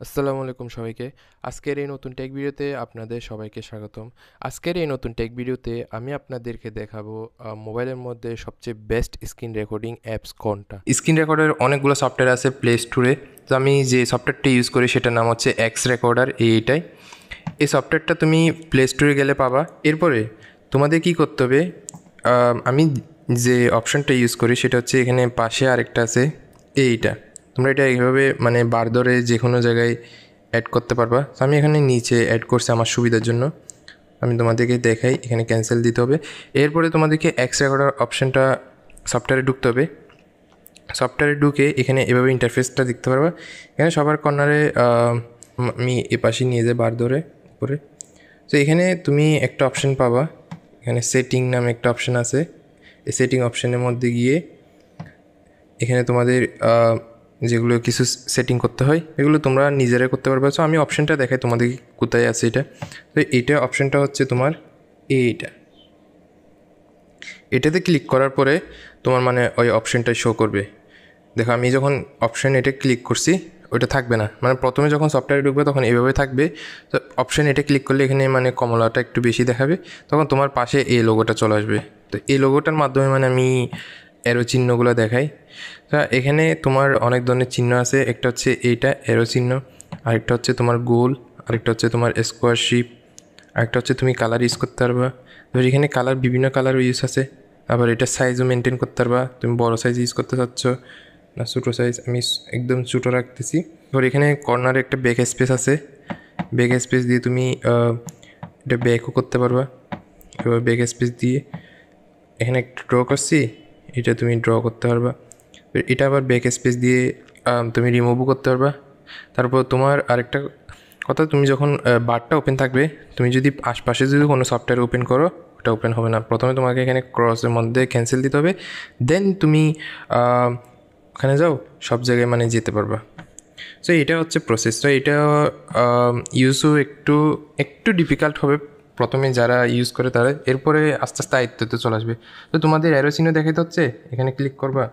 আসসালামু আলাইকুম সবাইকে। আজকের এই নতুন টেক ভিডিওতে আপনাদের সবাইকে স্বাগতম। আজকের এই নতুন টেক ভিডিওতে আমি আপনাদেরকে দেখাবো মোবাইলের মধ্যে সবচেয়ে বেস্ট স্ক্রিন রেকর্ডিং অ্যাপস কোনটা। স্ক্রিন রেকর্ডারের অনেকগুলো সফটওয়্যার আছে প্লে স্টোরে। তো আমি যে সফটওয়্যারটি ইউজ করি সেটার নাম হচ্ছে এক্স রেকর্ডার। এইটাই এই সফটওয়্যারটা তুমি প্লে স্টোরে গেলে পাবা। এরপরে তোমাদের কি করতে হবে, আমি যে অপশানটা ইউজ করি সেটা হচ্ছে এখানে পাশে আরেকটা আছে এইটা। তোমরা এটা এইভাবে মানে বার ধরে যে কোনো জায়গায় অ্যাড করতে পারবা। তো আমি এখানে নিচে অ্যাড করছি আমার সুবিধার জন্য। আমি তোমাদেরকে দেখাই, এখানে ক্যান্সেল দিতে হবে। এরপরে তোমাদেরকে এক্স রেকর্ডার অপশানটা সফটওয়্যারে ঢুকতে হবে। সফটওয়্যারে ঢুকে এখানে এভাবে ইন্টারফেসটা দেখতে পারবা। এখানে সবার কর্নারে আমি এ পাশে নিয়ে যাই বার ধরে উপরে। তো এখানে তুমি একটা অপশান পাবা, এখানে সেটিং নামে একটা অপশান আছে। এই সেটিং অপশানের মধ্যে গিয়ে এখানে তোমাদের যেগুলো কিছু সেটিং করতে হয় এগুলো তোমরা নিজেরাই করতে পারবে। সো আমি অপশানটা দেখাই তোমাদের কোথায় আছে এটা। তো এইটা অপশানটা হচ্ছে তোমার এটাতে ক্লিক করার পরে তোমার মানে ওই অপশানটা শো করবে। দেখো আমি যখন অপশান এটা ক্লিক করছি ওইটা থাকবে না, মানে প্রথমে যখন সফটওয়্যারে ঢুকবে তখন এভাবে থাকবে। তো অপশান এটা ক্লিক করলে এখানে মানে কমলাটা একটু বেশি দেখাবে, তখন তোমার পাশে এই লোগোটা চলে আসবে। তো এই লোগোটার মাধ্যমে মানে আমি অ্যারো চিহ্নগুলো দেখাই। তা এখানে তোমার অনেক ধরনের চিহ্ন আছে, একটা হচ্ছে এইটা অ্যারো চিহ্ন, আরেকটা হচ্ছে তোমার গোল, আরেকটা হচ্ছে তোমার স্কোয়ার শেপ, আরেকটা হচ্ছে তুমি কালার ইউজ করতে পারবা। এবার এখানে কালার বিভিন্ন কালারও ইউজ আছে। আবার এটা সাইজও মেনটেন করতে পারবা, তুমি বড় সাইজ ইউজ করতে চাচ্ছ না ছোটো সাইজ। আমি একদম ছোটো রাখতেছি। এবার এখানে কর্নারে একটা ব্যাক স্পেস আছে, ব্যাক স্পেস দিয়ে তুমি এটা ব্যাকও করতে পারবা। এবার ব্যাক স্পেস দিয়ে এখানে একটা ড্র করছি, এটা তুমি ড্র করতে পারবা। এটা আবার ব্যাক স্পেস দিয়ে তুমি রিমুভও করতে পারবা। তারপর তোমার আরেকটা কথা, তুমি যখন বারটা ওপেন থাকবে, তুমি যদি আশপাশে যদি কোনো সফটওয়্যার ওপেন করো ওটা ওপেন হবে না। প্রথমে তোমাকে এখানে ক্রসের মধ্যে ক্যান্সেল দিতে হবে, দেন তুমি ওখানে যাও, সব জায়গায় মানে যেতে পারবা। সো এটা হচ্ছে প্রসেস। তো এটা ইউজও একটু একটু ডিফিকাল্ট হবে প্রথমে যারা ইউজ করে তারা, এরপরে আস্তে আস্তে আয়ত্ততে চলে আসবে। তো তোমাদের অ্যারো চিহ্ন দেখাতে হচ্ছে, এখানে ক্লিক করবা,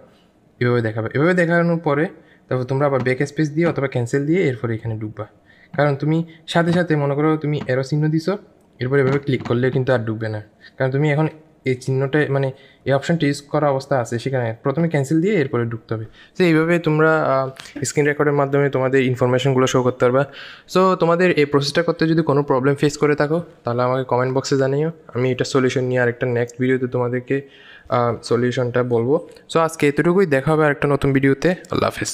এভাবে দেখাবে। এভাবে দেখানোর পরে তারপর তোমরা আবার ব্যাক স্পেস দিয়ে অথবা ক্যান্সেল দিয়ে এরপরে এখানে ঢুকবা। কারণ তুমি সাথে সাথে মনে করো তুমি অ্যারো চিহ্ন দিছো, এরপরে এভাবে ক্লিক করলে কিন্তু আর ঢুকবে না। কারণ তুমি এখন এই চিহ্নটা মানে এই অপশানটা ইউজ করা অবস্থা আছে, সেখানে প্রথমে ক্যান্সেল দিয়ে এরপরে ঢুকতে হবে। তো এইভাবে তোমরা স্ক্রিন রেকর্ডের মাধ্যমে তোমাদের ইনফরমেশনগুলো শো করতে পারবা। সো তোমাদের এই প্রসেসটা করতে যদি কোনো প্রবলেম ফেস করে থাকো তাহলে আমাকে কমেন্ট বক্সে জানিও, আমি এটা সলিউশন নিয়ে আরেকটা নেক্সট ভিডিওতে তোমাদেরকে সলিউশনটা বলবো। সো আজকে এতটুকুই, দেখা হবে আরেকটা নতুন ভিডিওতে। আল্লাহ হাফেজ।